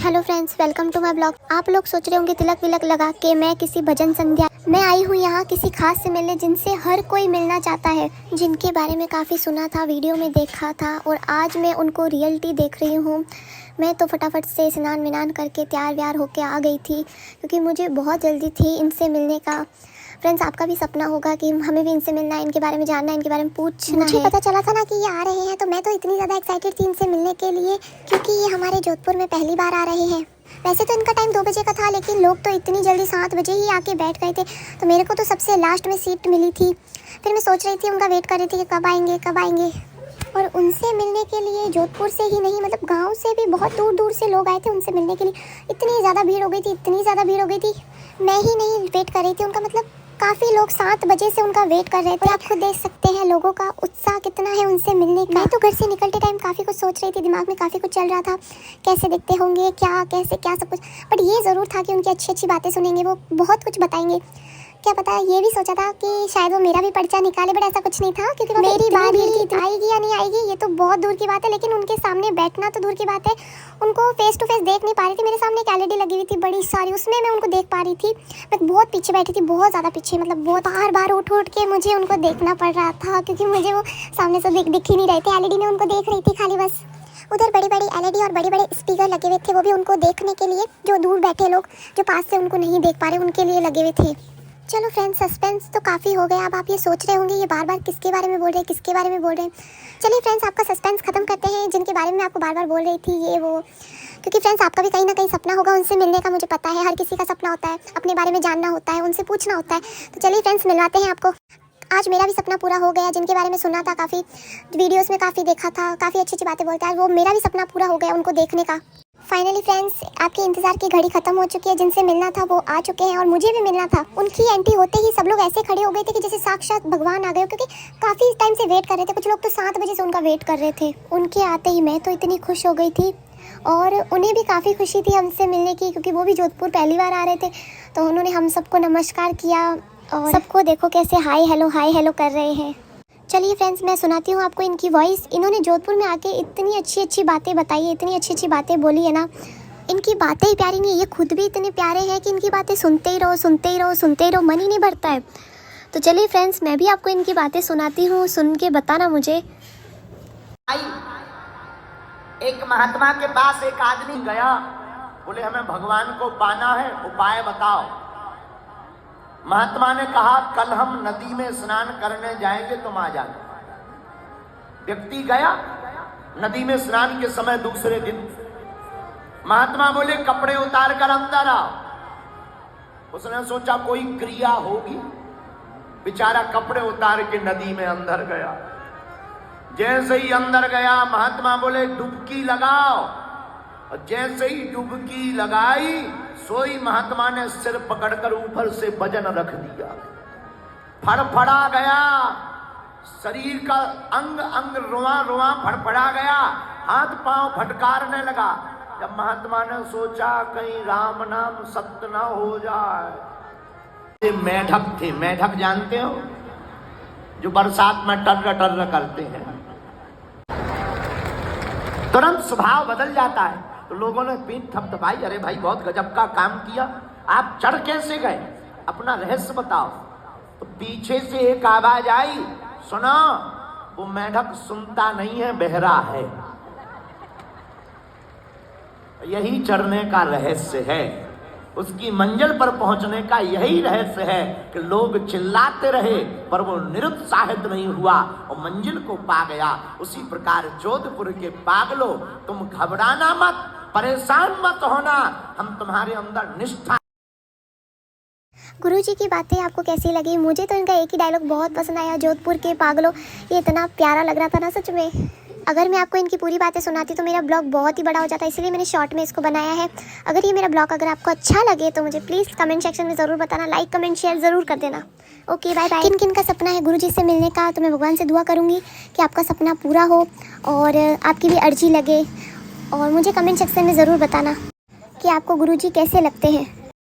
Hello friends, welcome to my blog. आप लोग सोच रहे होंगे तिलक विलक लगा के मैं किसी भजन संध्या मैं आई हूँ यहाँ किसी खास से मिलने जिनसे हर कोई मिलना चाहता है, जिनके बारे में काफ़ी सुना था, वीडियो में देखा था और आज मैं उनको रियलिटी देख रही हूँ। मैं तो फटाफट से स्नान विनान करके तैयार व्यार होके आ गई थी क्योंकि मुझे बहुत जल्दी थी इनसे मिलने का। फ्रेंड्स, आपका भी सपना होगा कि हमें भी इनसे मिलना है, इनके बारे में जानना है, इनके बारे में पूछना है। मुझे पता चला था ना कि ये आ रहे हैं तो मैं तो इतनी ज़्यादा एक्साइटेड थी इनसे मिलने के लिए क्योंकि ये हमारे जोधपुर में पहली बार आ रहे हैं। वैसे तो इनका टाइम 2 बजे का था लेकिन लोग तो इतनी जल्दी 7 बजे ही आके बैठ गए थे, तो मेरे को तो सबसे लास्ट में सीट मिली थी। फिर मैं सोच रही थी, उनका वेट कर रही थी कि कब आएंगे। और उनसे मिलने के लिए जोधपुर से ही नहीं, मतलब गांव से भी बहुत दूर दूर से लोग आए थे उनसे मिलने के लिए। इतनी ज़्यादा भीड़ हो गई थी, मैं ही नहीं वेट कर रही थी उनका, मतलब काफ़ी लोग 7 बजे से उनका वेट कर रहे थे। आप खुद देख सकते हैं लोगों का उत्साह कितना है उनसे मिलने का। मैं तो घर से निकलते टाइम काफ़ी कुछ सोच रही थी, दिमाग में काफ़ी कुछ चल रहा था, कैसे दिखते होंगे, क्या सब कुछ। बट ये ज़रूर था कि उनकी अच्छी अच्छी बातें सुनेंगे, वो बहुत कुछ बताएंगे। क्या पता, ये भी सोचा था कि शायद वो मेरा भी पर्चा निकाले, बट ऐसा कुछ नहीं था क्योंकि मेरी बारी आएगी या नहीं आएगी ये तो बहुत दूर की बात है, लेकिन उनके सामने बैठना तो दूर की बात है। उनको फेस टू फेस देख नहीं पा रही थी। मेरे सामने एक LED लगी हुई थी बड़ी सारी, उसमें मैं उनको देख पा रही थी। मैं बहुत पीछे बैठी थी, बहुत ज़्यादा पीछे, मतलब बहुत बार उठ के मुझे उनको देखना पड़ रहा था क्योंकि मुझे वो सामने से दिख ही नहीं रहे थे। LED में उनको देख रही थी खाली बस। उधर बड़ी LED और बड़े स्पीकर लगे हुए थे, वो भी उनको देखने के लिए, जो दूर बैठे लोग जो पास से उनको नहीं देख पा रहे उनके लिए लगे हुए थे। चलो फ्रेंड्स, सस्पेंस तो काफ़ी हो गया। अब आप ये सोच रहे होंगे ये बार बार किसके बारे में बोल रहे हैं। चलिए फ्रेंड्स, आपका सस्पेंस खत्म करते हैं। जिनके बारे में मैं आपको बार बार बोल रही थी ये वो, क्योंकि फ्रेंड्स आपका भी कहीं ना कहीं सपना होगा उनसे मिलने का, मुझे पता है। हर किसी का सपना होता है, अपने बारे में जानना होता है, उनसे पूछना होता है। तो चलिए फ्रेंड्स, मिलवाते हैं आपको। आज मेरा भी सपना पूरा हो गया। जिनके बारे में सुना था, काफ़ी वीडियोस में काफ़ी देखा था, काफ़ी अच्छी बातें बोलता है, वो मेरा भी सपना पूरा हो गया उनको देखने का। फाइनली फ्रेंड्स, आपके इंतजार की घड़ी खत्म हो चुकी है। जिनसे मिलना था वो आ चुके हैं और मुझे भी मिलना था। उनकी एंट्री होते ही सब लोग ऐसे खड़े हो गए थे कि जैसे साक्षात भगवान आ गए, क्योंकि काफ़ी टाइम से वेट कर रहे थे। कुछ लोग तो 7 बजे से उनका वेट कर रहे थे। उनके आते ही मैं तो इतनी खुश हो गई थी और उन्हें भी काफ़ी खुशी थी हमसे मिलने की, क्योंकि वो भी जोधपुर पहली बार आ रहे थे। तो उन्होंने हम सबको नमस्कार किया और सबको देखो कैसे हाय हेलो कर रहे हैं। चलिए फ्रेंड्स, मैं सुनाती हूँ आपको इनकी वॉइस। इन्होंने जोधपुर में आके इतनी अच्छी बातें बताई है, इतनी अच्छी बातें बोली है ना। इनकी बातें ही प्यारी नहीं, ये खुद भी इतने प्यारे हैं कि इनकी बातें सुनते ही रहो, मन ही नहीं भरता है। तो चलिए फ्रेंड्स, मैं भी आपको इनकी बातें सुनाती हूँ, सुन के बताना मुझे। एक महात्मा के पास एक आदमी गया, बोले हमें भगवान को पाना है, उपाय बताओ। महात्मा ने कहा कल हम नदी में स्नान करने जाएंगे, तुम आ जाना। व्यक्ति गया नदी में स्नान के समय दूसरे दिन। महात्मा बोले कपड़े उतार कर अंदर आओ। उसने सोचा कोई क्रिया होगी, बेचारा कपड़े उतार के नदी में अंदर गया। जैसे ही अंदर गया महात्मा बोले डुबकी लगाओ, और जैसे ही डुबकी लगाई सोई महात्मा ने सिर पकड़कर ऊपर से वजन रख दिया। फड़फड़ा गया शरीर का अंग रोआ फड़फड़ा गया, हाथ पांव फटकारने लगा। जब महात्मा ने सोचा कहीं राम नाम सत्य न हो जाए। मेढक थे, मेढक जानते हो, जो बरसात में टर्र करते हैं, तुरंत स्वभाव बदल जाता है। तो लोगों ने पीठ थपथपाई, अरे भाई बहुत गजब का काम किया, आप चढ़ कैसे गए, अपना रहस्य बताओ। तो पीछे से एक आवाज आई, सुनो। वो मेढक सुनता नहीं है, बहरा है। यही चढ़ने का रहस्य है, उसकी मंजिल पर पहुंचने का यही रहस्य है कि लोग चिल्लाते रहे पर वो निरुत्साहित नहीं हुआ और मंजिल को पा गया। उसी प्रकार जोधपुर के पागलों, तुम घबराना मत, परेशान मत होना, हम तुम्हारे अंदर निष्ठा। गुरुजी की बातें आपको कैसी लगी? मुझे तो इनका एक ही डायलॉग बहुत पसंद आया, जोधपुर के पागलों। ये इतना प्यारा लग रहा था ना सच में। अगर मैं आपको इनकी पूरी बातें सुनाती तो मेरा ब्लॉग बहुत ही बड़ा हो जाता, इसलिए मैंने शॉर्ट में इसको बनाया है। अगर ये मेरा ब्लॉग अगर आपको अच्छा लगे तो मुझे प्लीज़ कमेंट सेक्शन में ज़रूर बताना, लाइक कमेंट शेयर ज़रूर कर देना। Okay, bye bye. किन किन का सपना है गुरुजी से मिलने का, तो मैं भगवान से दुआ करूँगी कि आपका सपना पूरा हो और आपकी भी अर्जी लगे। और मुझे कमेंट सेक्शन में ज़रूर बताना कि आपको गुरुजी कैसे लगते हैं।